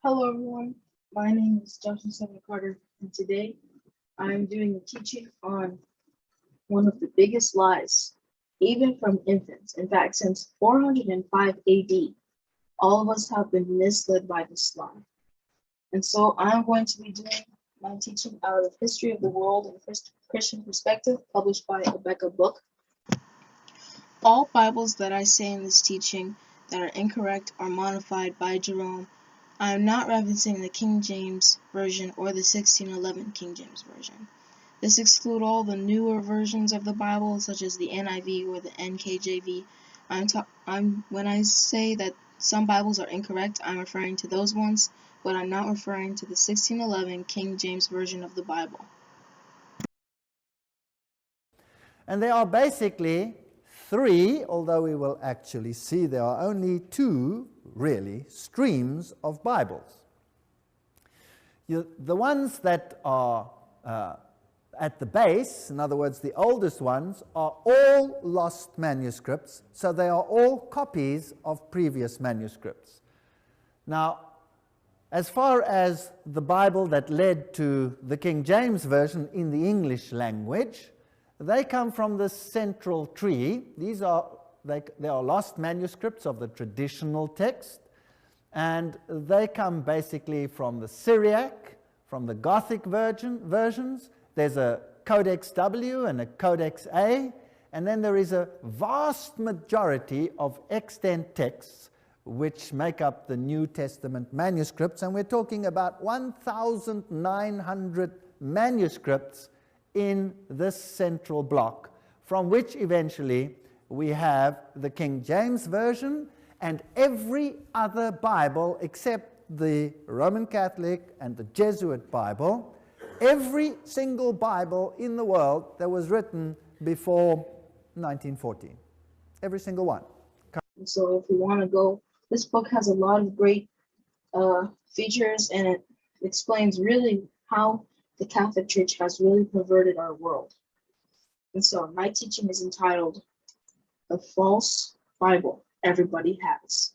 Hello everyone, my name is Joshua Seven Carter, and today I'm doing a teaching on one of the biggest lies, even from infants. In fact, since 405 AD, all of us have been misled by this lie. And so I'm going to be doing my teaching out of History of the World in a Christian Perspective, published by a Buckeye book. All Bibles that I say in this teaching that are incorrect or modified by Jerome. I am not referencing the King James Version or the 1611 King James Version. This excludes all the newer versions of the Bible, such as the NIV or the NKJV. When I say that some Bibles are incorrect, I'm referring to those ones, but I'm not referring to the 1611 King James Version of the Bible. And there are basically three, although we will actually see there are only two, really, streams of Bibles. The ones that are at the base, in other words, the oldest ones, are all lost manuscripts, so they are all copies of previous manuscripts. Now, as far as the Bible that led to the King James Version in the English language, they come from the central tree. They are lost manuscripts of the traditional text, and they come basically from the Syriac, from the Gothic versions. There's a Codex W and a Codex A, and then there is a vast majority of extant texts which make up the New Testament manuscripts, and we're talking about 1,900 manuscripts in this central block, from which eventually we have the King James Version and every other Bible except the Roman Catholic and the Jesuit Bible, every single Bible in the world that was written before 1914. Every single one. So if we want to go, this book has a lot of great features, and it explains really how the Catholic Church has really perverted our world. And so my teaching is entitled "A False Bible Everybody Has."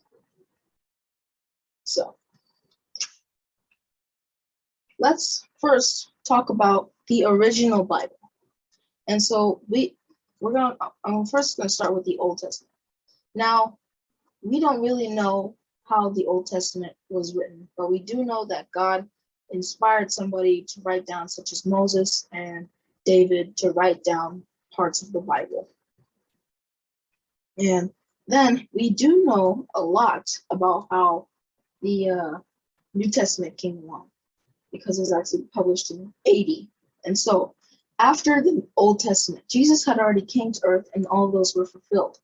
So let's first talk about the original Bible. And so I'm first going to start with the Old Testament. Now, we don't really know how the Old Testament was written, but we do know that God inspired somebody to write down, such as Moses and David, to write down parts of the Bible. And then we do know a lot about how the New Testament came along, because it was actually published in AD. And so after the Old Testament, Jesus had already came to earth, and all of those were fulfilled.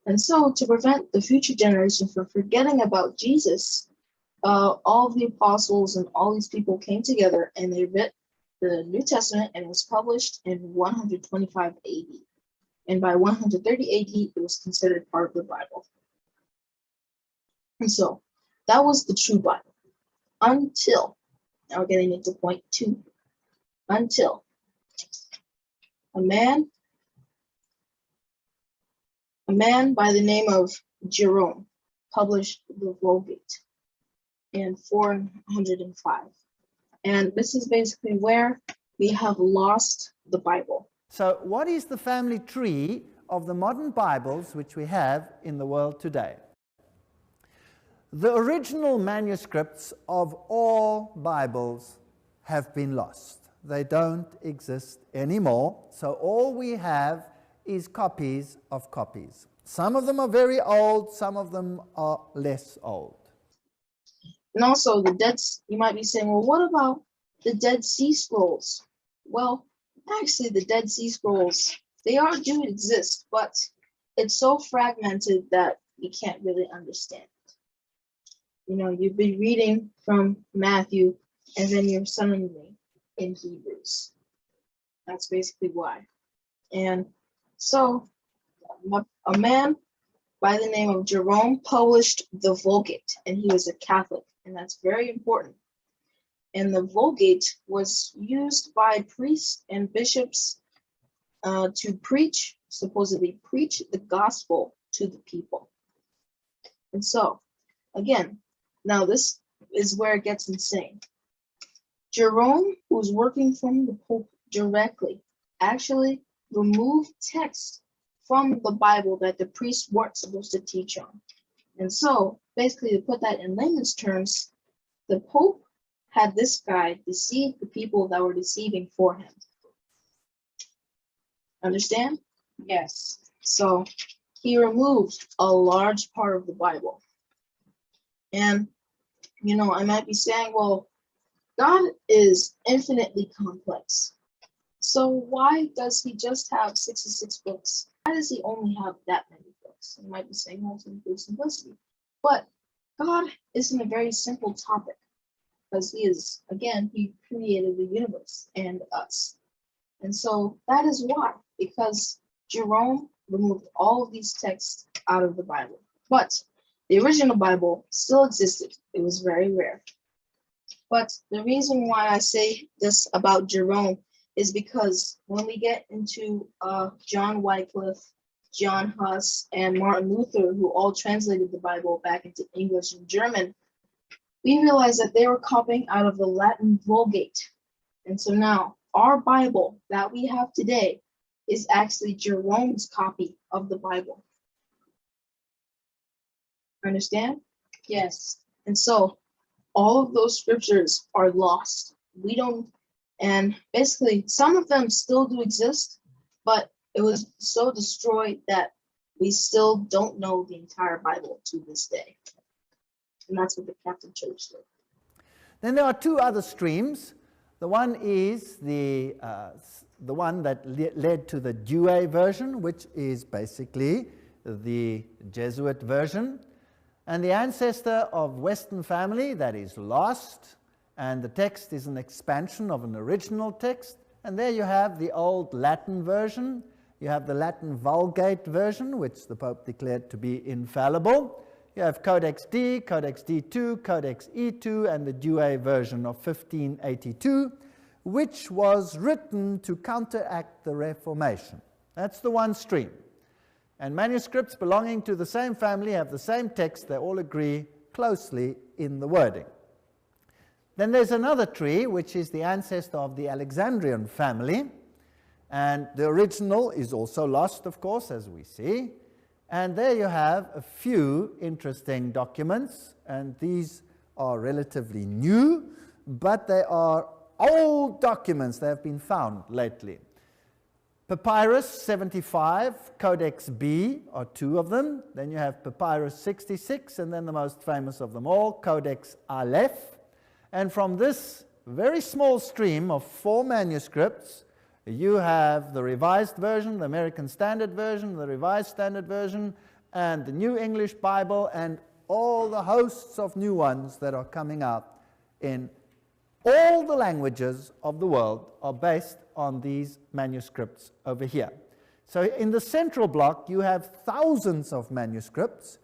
And so to prevent the future generation from forgetting about Jesus, all of the apostles and all these people came together and they wrote the New Testament, and it was published in 125 AD. And by 130 AD, it was considered part of the Bible. And so that was the true Bible until, now we're getting into point 2, until a man by the name of Jerome published the Vulgate in 405. And this is basically where we have lost the Bible. So what is the family tree of the modern Bibles which we have in the world today? The original manuscripts of all Bibles have been lost. They don't exist anymore. So all we have is copies of copies. Some of them are very old, some of them are less old. And also you might be saying, well, what about the Dead Sea Scrolls? Well, actually the Dead Sea Scrolls, do exist, but it's so fragmented that you can't really understand it. You've been reading from Matthew, and then you're suddenly in Hebrews. That's basically why. And so a man by the name of Jerome published the Vulgate, and he was a Catholic, and that's very important. And the Vulgate was used by priests and bishops to supposedly preach the gospel to the people. And so, again, now this is where it gets insane. Jerome, who's working from the Pope directly, actually removed text from the Bible that the priests weren't supposed to teach on. And so, basically, to put that in layman's terms, the Pope had this guy deceive the people that were deceiving for him. Understand? Yes. So, he removed a large part of the Bible. And, I might be saying, well, God is infinitely complex. So why does he just have 66 books? Why does he only have that many books? You might be saying, well, to improve simplicity. But God isn't a very simple topic because he created the universe and us. And so that is why, because Jerome removed all of these texts out of the Bible. But the original Bible still existed. It was very rare. But the reason why I say this about Jerome is because when we get into John Wycliffe, John Huss, and Martin Luther, who all translated the Bible back into English and German, we realize that they were copying out of the Latin Vulgate. And so now our Bible that we have today is actually Jerome's copy of the Bible. Understand? Yes. And so all of those scriptures are lost. And basically some of them still do exist, but it was so destroyed that we still don't know the entire Bible to this day. And that's what the Catholic Church did. Then there are two other streams. The one is the one that led to the Douay version, which is basically the Jesuit version. And the ancestor of Western family that is lost, and the text is an expansion of an original text. And there you have the old Latin version. You have the Latin Vulgate version, which the Pope declared to be infallible. You have Codex D, Codex D2, Codex E2, and the Douay version of 1582, which was written to counteract the Reformation. That's the one stream. And manuscripts belonging to the same family have the same text. They all agree closely in the wording. Then there's another tree, which is the ancestor of the Alexandrian family. And the original is also lost, of course, as we see. And there you have a few interesting documents. And these are relatively new, but they are old documents that have been found lately. Papyrus 75, Codex B are two of them. Then you have Papyrus 66, and then the most famous of them all, Codex Aleph. And from this very small stream of 4 manuscripts, you have the Revised Version, the American Standard Version, the Revised Standard Version, and the New English Bible, and all the hosts of new ones that are coming out in all the languages of the world are based on these manuscripts over here. So in the central block, you have thousands of manuscripts,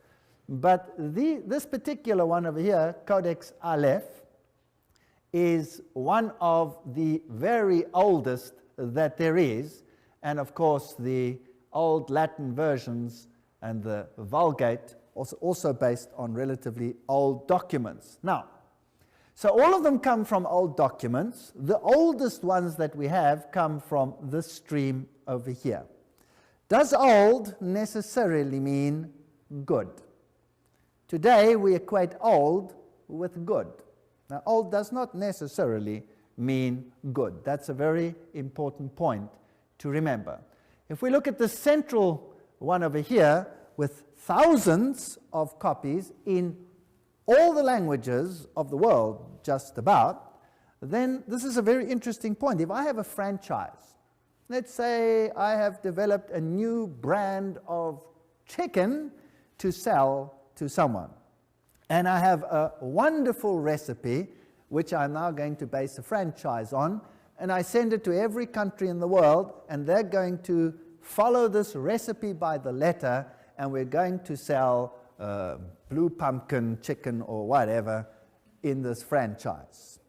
but this particular one over here, Codex Aleph, is one of the very oldest that there is, and of course the old Latin versions and the Vulgate also based on relatively old documents. Now, so all of them come from old documents. The oldest ones that we have come from this stream over here. Does old necessarily mean good? Today we equate old with good. Now, old does not necessarily mean good. That's a very important point to remember. If we look at the central one over here with thousands of copies in all the languages of the world, just about, then this is a very interesting point. If I have a franchise, let's say I have developed a new brand of chicken to sell to someone, and I have a wonderful recipe which I'm now going to base a franchise on, and I send it to every country in the world, and they're going to follow this recipe by the letter, and we're going to sell blue pumpkin chicken or whatever in this franchise.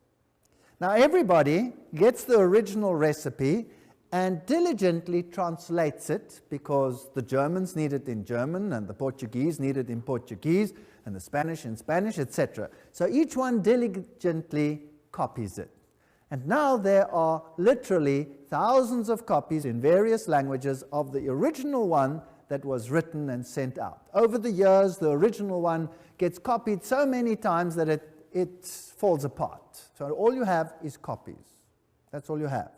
Now everybody gets the original recipe and diligently translates it, because the Germans need it in German and the Portuguese need it in Portuguese. and the Spanish in Spanish, etc. So each one diligently copies it. And now there are literally thousands of copies in various languages of the original one that was written and sent out. Over the years, the original one gets copied so many times that it falls apart. So all you have is copies. That's all you have.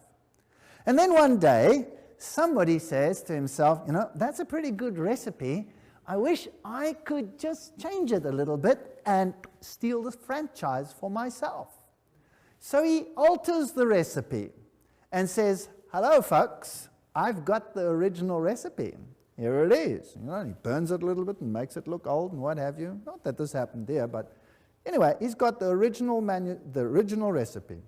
And then one day, somebody says to himself, you know, that's a pretty good recipe. I wish I could just change it a little bit and steal the franchise for myself. So he alters the recipe and says, hello, folks, I've got the original recipe. Here it is. You know, he burns it a little bit and makes it look old and what have you. Not that this happened there, but anyway, he's got the original recipe.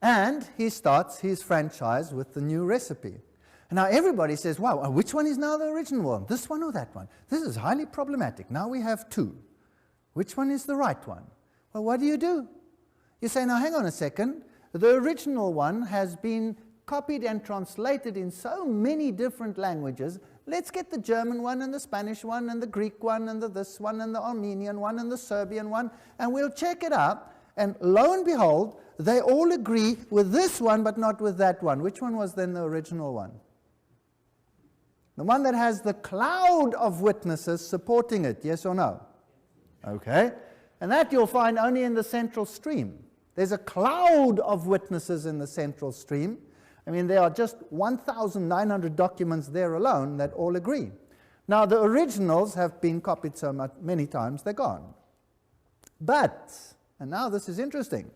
And he starts his franchise with the new recipe. And now everybody says, wow, which one is now the original one? This one or that one? This is highly problematic. Now we have two. Which one is the right one? Well, what do? You say, now hang on a second. The original one has been copied and translated in so many different languages. Let's get the German one and the Spanish one and the Greek one and the this one and the Armenian one and the Serbian one, and we'll check it out. And lo and behold, they all agree with this one but not with that one. Which one was then the original one? The one that has the cloud of witnesses supporting it, yes or no? Okay. And that you'll find only in the central stream. There's a cloud of witnesses in the central stream. I mean, there are just 1,900 documents there alone that all agree. Now, the originals have been copied so many times, they're gone. But, and now this is interesting,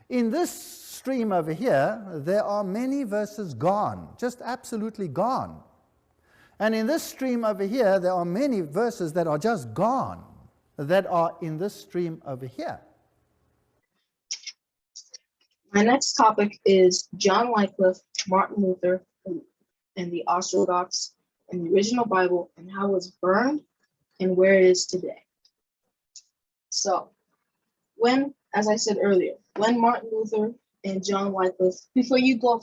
in this stream over here, there are many verses gone, just absolutely gone. And in this stream over here, there are many verses that are just gone, that are in this stream over here. My next topic is John Wycliffe, Martin Luther, and the Orthodox and the original Bible, and how it was burned and where it is today. So, as I said earlier, when Martin Luther and John Wycliffe. Before you go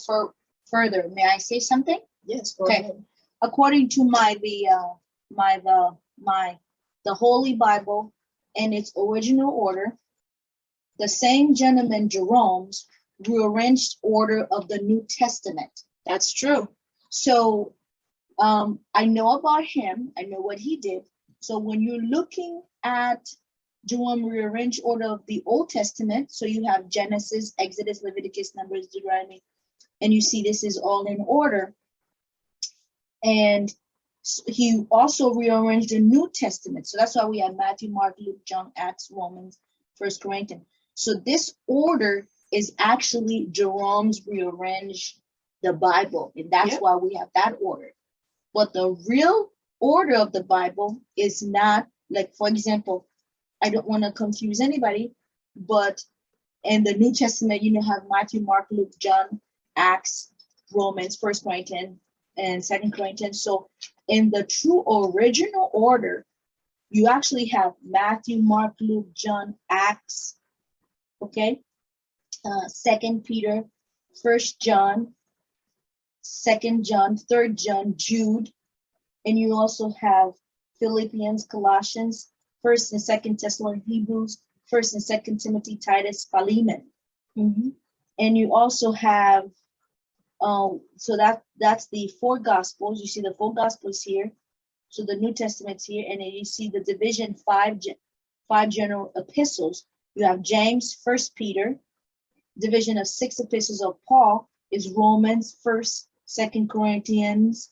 further, may I say something? Yes, go Okay. ahead. According to the Holy Bible in its original order, the same gentleman Jerome's rearranged order of the New Testament. That's true. So I know about him. I know what he did. So when you're looking at Jerome rearranged order of the Old Testament, so you have Genesis, Exodus, Leviticus, Numbers, Deuteronomy, and you see this is all in order. And he also rearranged the New Testament. So that's why we have Matthew, Mark, Luke, John, Acts, Romans, 1 Corinthians. So this order is actually Jerome's rearranged the Bible, and that's why we have that order. But the real order of the Bible is not, like, for example, I don't want to confuse anybody, but in the New Testament, you have Matthew, Mark, Luke, John, Acts, Romans, 1 Corinthians, and 2 Corinthians. So in the true original order, you actually have Matthew, Mark, Luke, John, Acts, okay? 2 Peter, 1 John, 2 John, 3 John, Jude, and you also have Philippians, Colossians, 1 and 2 Thessalonians, Hebrews, 1 and 2 Timothy, Titus, Philemon. And you also have, so that's the four Gospels. You see the four Gospels here. So the New Testament's here, and then you see the division, five general epistles. You have James, 1 Peter, division of 6 epistles of Paul is Romans, 1st, 2 Corinthians,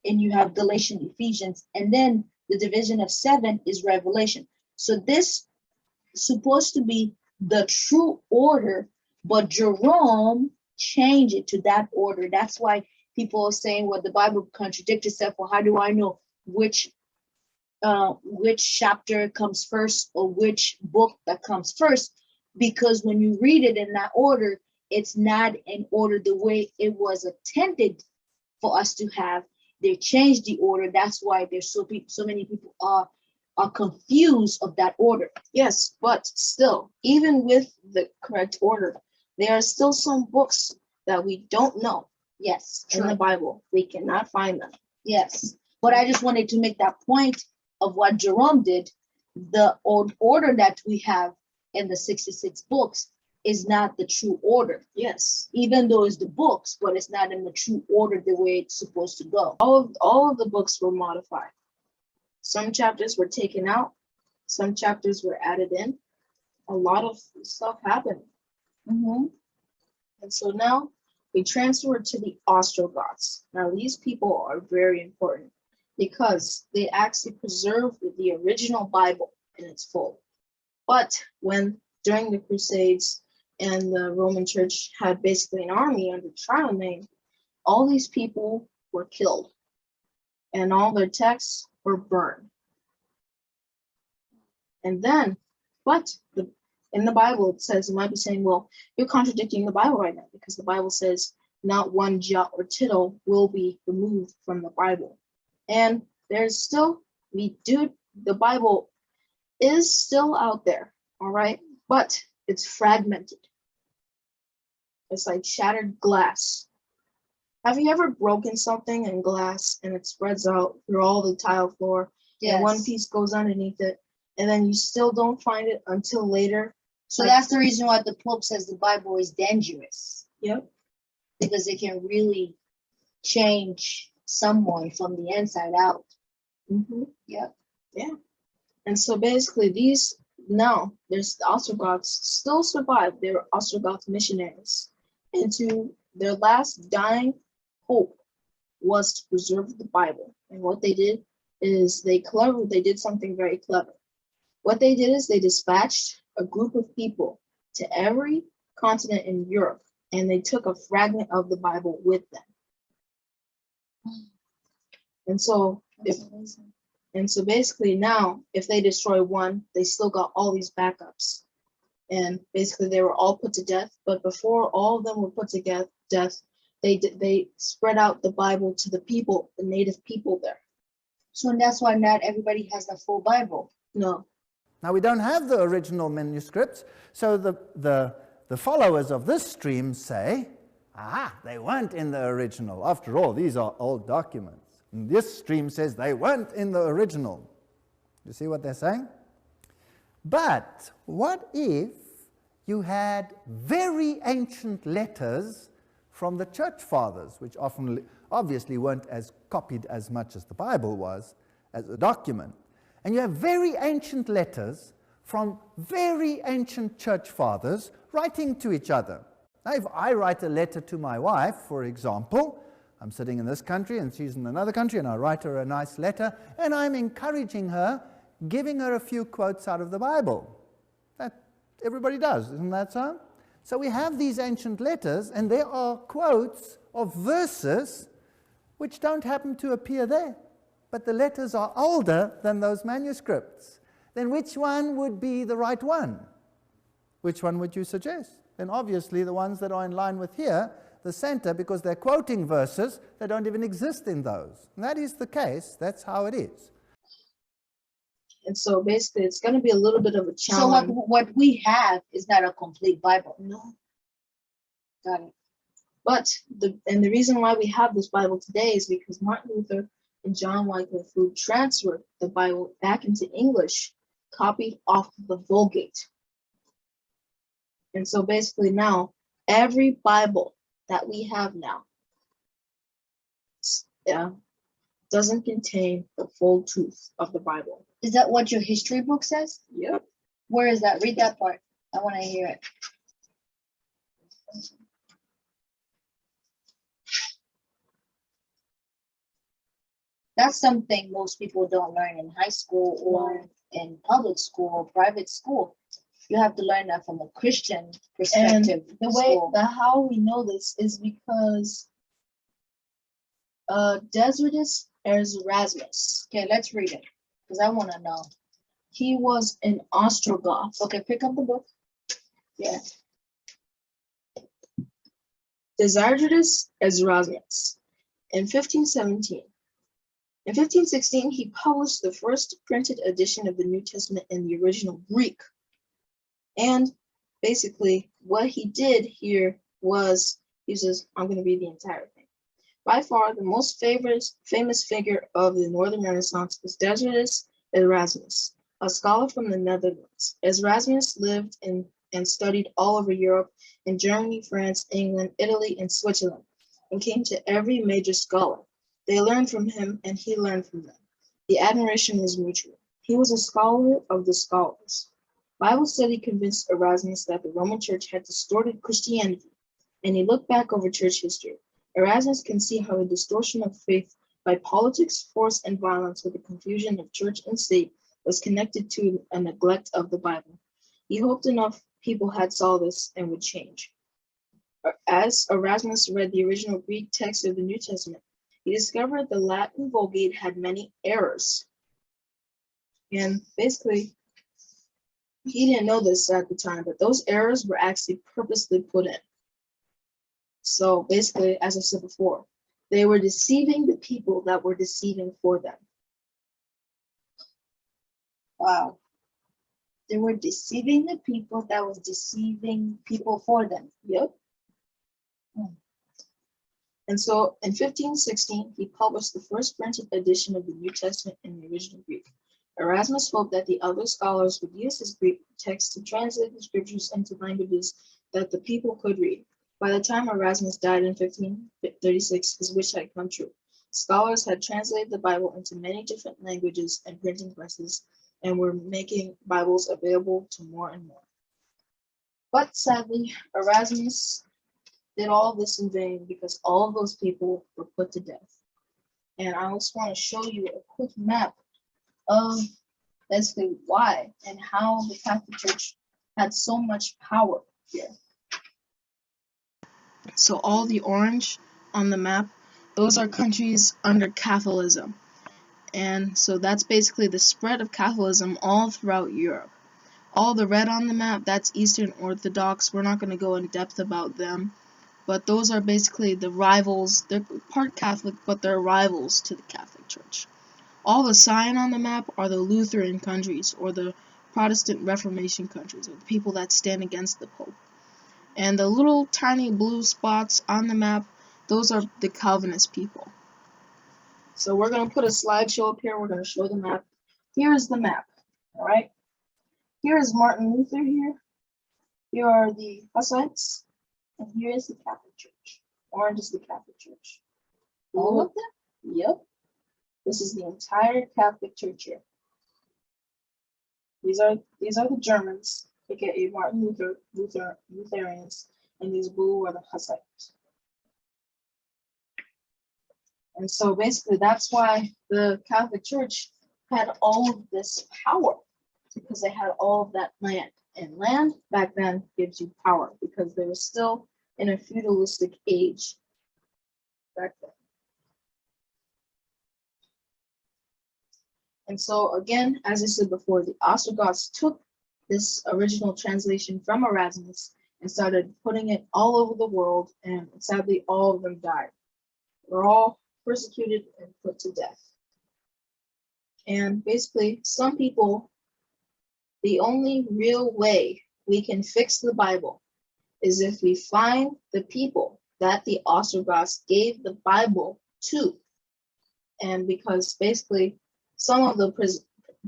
and you have Galatians, Ephesians, and then the division of 7 is Revelation. So this is supposed to be the true order, but Jerome changed it to that order. That's why people are saying, well, the Bible contradicts itself. Well, how do I know which chapter comes first or which book that comes first? Because when you read it in that order, it's not in order the way it was intended for us to have. They changed the order. That's why there's so many people are confused of that order. Yes, but still, even with the correct order, there are still some books that we don't know. Yes, in the Bible. We cannot find them. Yes, but I just wanted to make that point of what Jerome did, the old order that we have in the 66 books is not the true order. Yes. Even though it's the books, but it's not in the true order the way it's supposed to go. All of the books were modified. Some chapters were taken out. Some chapters were added in. A lot of stuff happened. Mhm. And so now we transfer to the Ostrogoths. Now these people are very important because they actually preserved the original Bible in its full. But when during the Crusades and the Roman Church had basically an army under Charlemagne, all these people were killed and all their texts were burned. And then, in the Bible, it says, you might be saying, well, you're contradicting the Bible right now because the Bible says not one jot or tittle will be removed from the Bible. And there's still, the Bible is still out there, all right? But it's fragmented. It's like shattered glass. Have you ever broken something in glass and it spreads out through all the tile floor? Yes. And one piece goes underneath it, and then you still don't find it until later? So that's the reason why the Pope says the Bible is dangerous. Yep. Because it can really change someone from the inside out. Mm-hmm. Yep. Yeah. And so basically there's the Ostrogoths still survive. They're Ostrogoth missionaries. And to their last dying hope was to preserve the Bible. And what they did is they did something very clever. What they did is they dispatched a group of people to every continent in Europe, and they took a fragment of the Bible with them. And so basically now, if they destroy one, they still got all these backups. And basically they were all put to death, but before all of them were put to death, they spread out the Bible to the people, the native people there. So that's why not everybody has the full Bible. No. Now, we don't have the original manuscripts, so the followers of this stream say, they weren't in the original. After all, these are old documents. And this stream says they weren't in the original. You see what they're saying? But what if you had very ancient letters from the church fathers, which obviously weren't as copied as much as the Bible was as a document, and you have very ancient letters from very ancient church fathers writing to each other. Now, if I write a letter to my wife, for example, I'm sitting in this country and she's in another country, and I write her a nice letter, and I'm encouraging her, giving her a few quotes out of the Bible. That everybody does, isn't that so? So we have these ancient letters, and there are quotes of verses which don't happen to appear there, but the letters are older than those manuscripts. Then which one would be the right one? Which one would you suggest? Then obviously the ones that are in line with here, the center, because they're quoting verses that don't even exist in those. And that is the case. That's how it is. And so basically it's going to be a little bit of a challenge. So what we have is not a complete Bible. No. Got it. But the reason why we have this Bible today is because Martin Luther and John Wycliffe, who transferred the Bible back into English, copied off the Vulgate. And so basically now, every Bible that we have now doesn't contain the full truth of the Bible. Is that what your history book says? Yep. Where is that? Read that part. I want to hear it. That's something most people don't learn in high school or in public school or private school. You have to learn that from a Christian perspective. And how we know this is because Desiderius Erasmus. Okay, let's read it because I want to know. He was an Ostrogoth. Okay, pick up the book. Yeah. Desiderius Erasmus in 1517. In 1516, he published the first printed edition of the New Testament in the original Greek. And basically, what he did here was, he says, I'm going to read the entire thing. By far, the most famous figure of the Northern Renaissance was Desiderius Erasmus. a scholar from the Netherlands. Erasmus lived and studied all over Europe, in Germany, France, England, Italy, and Switzerland, and came to every major scholar. They learned from him, and he learned from them. The admiration was mutual. He was a scholar of the scholars. Bible study convinced Erasmus that the Roman Church had distorted Christianity, and he looked back over church history. Erasmus can see how the distortion of faith by politics, force, and violence with the confusion of church and state was connected to a neglect of the Bible. He hoped enough people had saw this and would change. As Erasmus read the original Greek text of the New Testament, he discovered the Latin Vulgate had many errors. And basically, he didn't know this at the time, but those errors were actually purposely put in. So basically, as I said before, they were deceiving the people that were deceiving for them. Wow. They were deceiving the people that was deceiving people for them. Yep. And so in 1516, he published the first printed edition of the New Testament in the original Greek. Erasmus hoped that the other scholars would use his Greek text to translate the scriptures into languages that the people could read. By the time Erasmus died in 1536, his wish had come true. Scholars had translated the Bible into many different languages and printing presses, and were making Bibles available to more and more. But sadly, Erasmus did all this in vain because all of those people were put to death. And I also want to show you a quick map of basically why and how the Catholic Church had so much power here. So all the orange on the map, those are countries under Catholicism. And so that's basically the spread of Catholicism all throughout Europe. All the red on the map, that's Eastern Orthodox. We're not going to go in depth about them. But those are basically the rivals. They're part Catholic, but they're rivals to the Catholic Church. All the cyan on the map are the Lutheran countries, or the Protestant Reformation countries, or the people that stand against the Pope. And the little tiny blue spots on the map, those are the Calvinist people. So we're going to put a slideshow up here. We're going to show the map. Here is the map, all right? Here is Martin Luther here. Here are the Hussites. And here is the Catholic Church. Orange is the Catholic Church. All of them? Yep. This is the entire Catholic Church here. These are the Germans, aka Martin Lutherans, and these blue are the Hussites. And so basically that's why the Catholic Church had all of this power, because they had all of that land. And land back then gives you power, because they were still in a feudalistic age back then. And so again, as I said before, the Ostrogoths took this original translation from Erasmus and started putting it all over the world, and sadly all of them died. They're all persecuted and put to death. And basically, some people, the only real way we can fix the Bible is if we find the people that the Ostrogoths gave the Bible to. And because basically some of the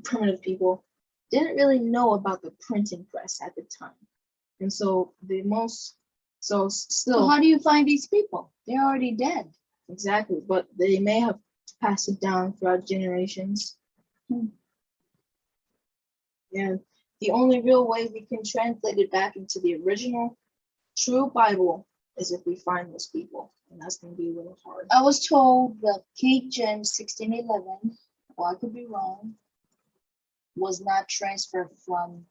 primitive people didn't really know about the printing press at the time. And so So how do you find these people? They're already dead. Exactly, but they may have passed it down throughout generations. And the only real way we can translate it back into the original true Bible is if we find those people, and that's going to be a little hard. I was told the King James 1611, or I could be wrong, was not transferred from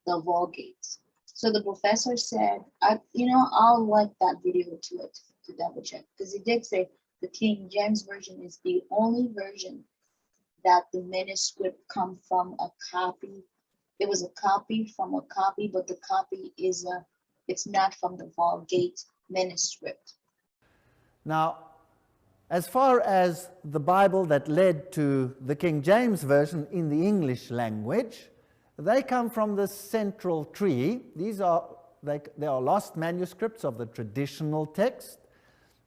the Vulgate. So the professor said, I'll link that video to it to double check, because he did say the King James version is the only version that the manuscript come from a copy. It was a copy from a copy, but the copy is it's not from the Vulgate manuscript. Now, as far as the Bible that led to the King James Version in the English language, they come from the central tree. These are they are lost manuscripts of the traditional text,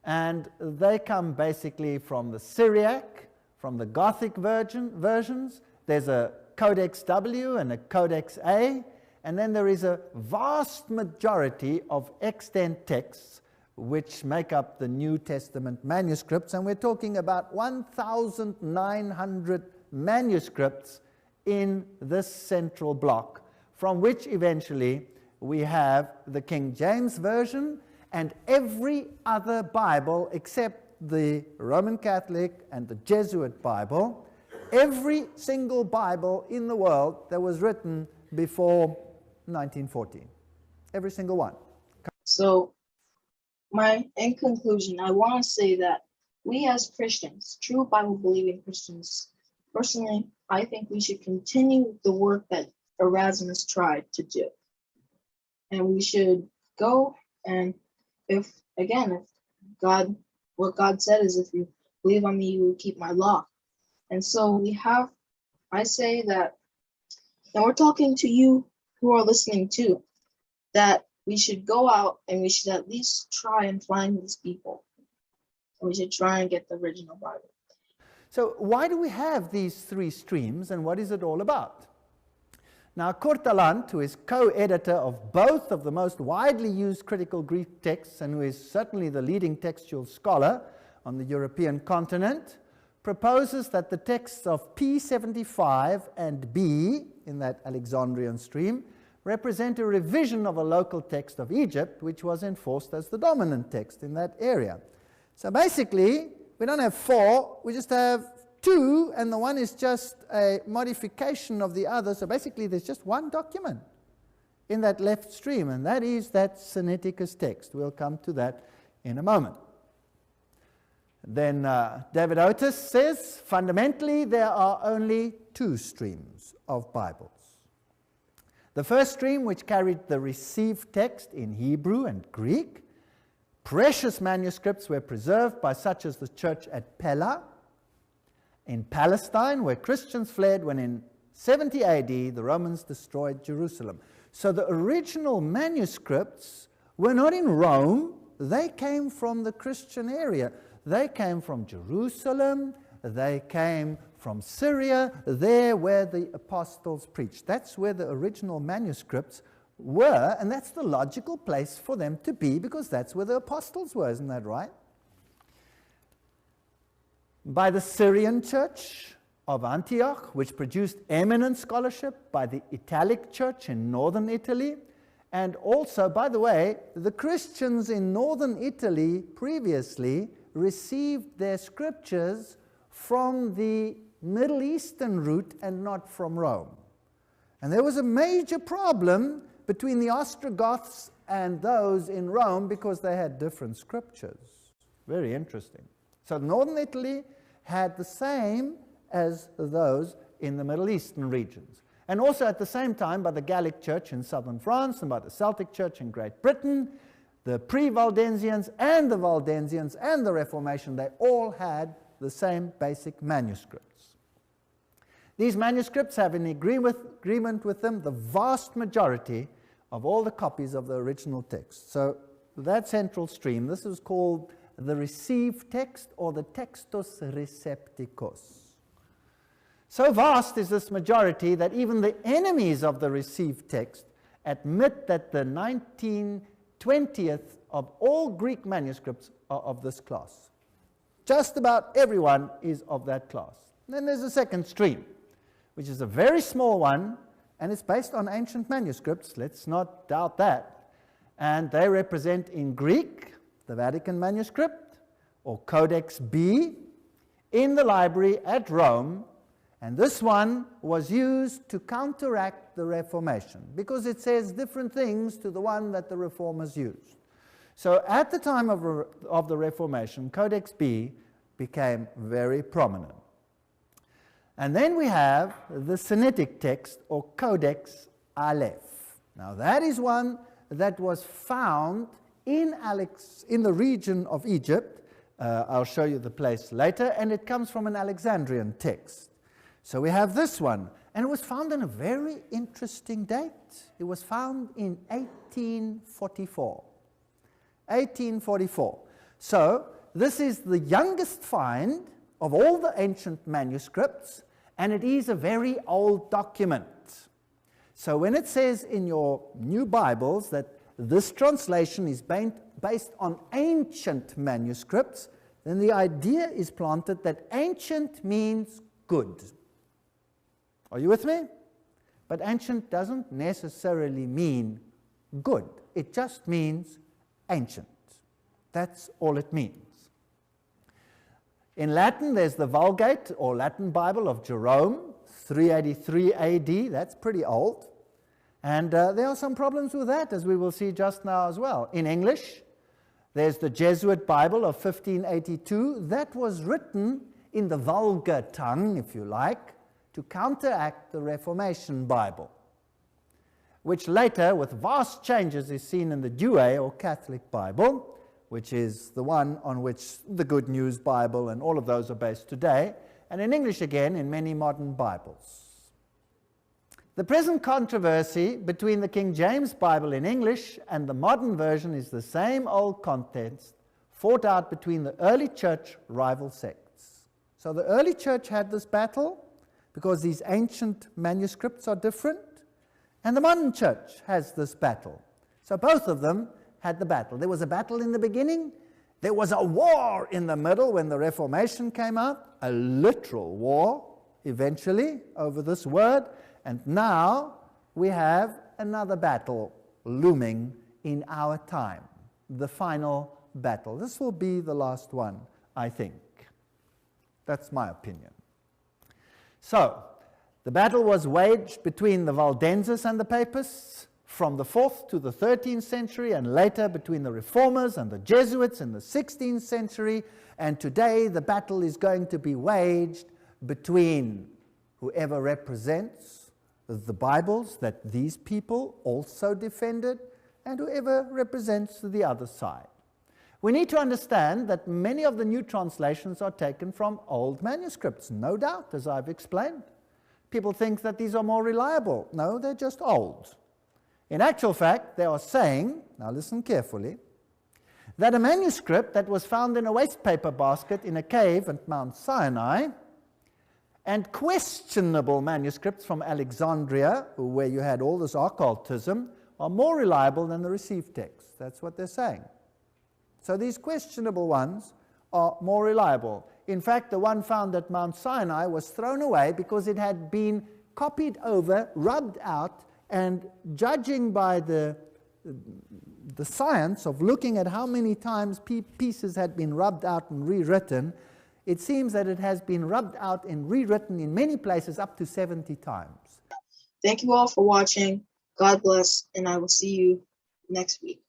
and they come basically from the Syriac, from the Gothic versions. There's a Codex W and a Codex A, and then there is a vast majority of extant texts which make up the New Testament manuscripts, and we're talking about 1,900 manuscripts in this central block, from which eventually we have the King James Version and every other Bible except the Roman Catholic and the Jesuit Bible, every single Bible in the world that was written before 1914. Every single one. So, in conclusion, I want to say that we as Christians, true Bible-believing Christians, personally, I think we should continue the work that Erasmus tried to do. And we should go, and if God, what God said is, if you believe on me, you will keep my law. And so I say that, and we're talking to you who are listening too, that we should go out and we should at least try and find these people. And we should try and get the original Bible. So why do we have these three streams, and what is it all about? Now, Kurt Aland, who is co-editor of both of the most widely used critical Greek texts and who is certainly the leading textual scholar on the European continent, proposes that the texts of P75 and B, in that Alexandrian stream, represent a revision of a local text of Egypt, which was enforced as the dominant text in that area. So basically, we don't have four, we just have two, and the one is just a modification of the other. So basically, there's just one document in that left stream, and that is that Sinaiticus text. We'll come to that in a moment. Then David Otis says, fundamentally, there are only two streams of Bibles. The first stream, which carried the received text in Hebrew and Greek. Precious manuscripts were preserved by such as the church at Pella in Palestine, where Christians fled when in 70 AD the Romans destroyed Jerusalem. So the original manuscripts were not in Rome, they came from the Christian area. They came from Jerusalem, they came from Syria, there where the apostles preached. That's where the original manuscripts were, and that's the logical place for them to be, because that's where the apostles were, isn't that right? By the Syrian church of Antioch, which produced eminent scholarship, by the Italic church in northern Italy, and also, by the way, the Christians in northern Italy previously received their scriptures from the Middle Eastern route and not from Rome. And there was a major problem between the Ostrogoths and those in Rome because they had different scriptures. Very interesting. So northern Italy had the same as those in the Middle Eastern regions. And also at the same time by the Gallic Church in southern France and by the Celtic Church in Great Britain, the pre-Valdensians and the Valdensians and the Reformation, they all had the same basic manuscripts. These manuscripts have in agreement with them the vast majority of all the copies of the original text. So that central stream, this is called the received text or the textus recepticus. So vast is this majority that even the enemies of the received text admit that the 19/20th of all Greek manuscripts are of this class. Just about everyone is of that class. And then there's a second stream, which is a very small one, and it's based on ancient manuscripts. Let's not doubt that. And they represent in Greek the Vatican manuscript, or Codex B, in the library at Rome. And this one was used to counteract the Reformation, because it says different things to the one that the Reformers used. So at the time of the Reformation, Codex B became very prominent. And then we have the Sinaitic text, or Codex Aleph. Now that is one that was found in the region of Egypt. I'll show you the place later, and it comes from an Alexandrian text. So we have this one, and it was found in a very interesting date. It was found in 1844. 1844. So this is the youngest find of all the ancient manuscripts, And it is a very old document. So when it says in your new Bibles that this translation is based on ancient manuscripts, then the idea is planted that ancient means good. Are you with me? But ancient doesn't necessarily mean good. It just means ancient. That's all it means. In Latin, there's the Vulgate or Latin Bible of Jerome, 383 AD. That's pretty old. And there are some problems with that, as we will see just now as well. In English, there's the Jesuit Bible of 1582. That was written in the vulgar tongue, if you like, to counteract the Reformation Bible, which later, with vast changes, is seen in the Douay or Catholic Bible, which is the one on which the Good News Bible and all of those are based today, and in English again in many modern Bibles. The present controversy between the King James Bible in English and the modern version is the same old contest fought out between the early church rival sects. So the early church had this battle because these ancient manuscripts are different, and the modern church has this battle. So both of them had the battle. There was a battle in the beginning. There was a war in the middle when the Reformation came out, a literal war eventually over this word. And now we have another battle looming in our time, the final battle. This will be the last one, I think. That's my opinion. So, the battle was waged between the Valdenses and the Papists from the 4th to the 13th century, and later between the Reformers and the Jesuits in the 16th century. And today the battle is going to be waged between whoever represents the Bibles that these people also defended and whoever represents the other side. We need to understand that many of the new translations are taken from old manuscripts, no doubt, as I've explained. People think that these are more reliable. No, they're just old. In actual fact, they are saying, now listen carefully, that a manuscript that was found in a waste paper basket in a cave at Mount Sinai and questionable manuscripts from Alexandria, where you had all this occultism, are more reliable than the received text. That's what they're saying. So these questionable ones are more reliable. In fact, the one found at Mount Sinai was thrown away because it had been copied over, rubbed out, and judging by the science of looking at how many times pieces had been rubbed out and rewritten, it seems that it has been rubbed out and rewritten in many places up to 70 times. Thank you all for watching. God bless, and I will see you next week.